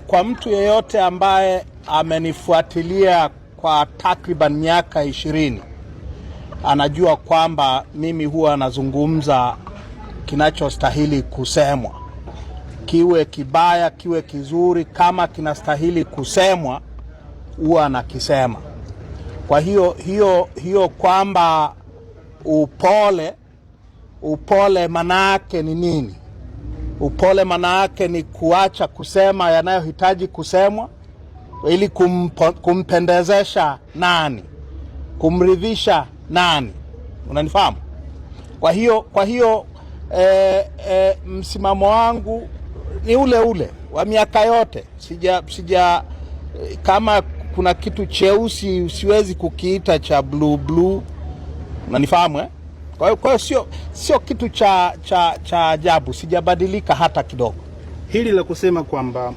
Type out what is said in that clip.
Kwa mtu yeyote ambaye amenifuatilia kwa takriban miaka 20 anajua kwamba mimi huwa nazungumza kinachostahili kusemwa. Kiwe kibaya, kiwe kizuri, kama kinastahili kusemwa huwa nakisema. Kwa hiyo kwamba upole manake ni nini? Upole manake ni kuacha kusema yanayohitaji kusemwa ili kumpendezesha nani? Kumridhisha nani? Unanifahamu? Kwa hiyo msimamo wangu ni ule wa miaka yote. Sija kama kuna kitu cheusi siwezi kukiita cha blue. Unanifahamu eh? Kwa hiyo sio kitu cha ajabu, sijabadilika hata kidogo. Hili la kusema kwamba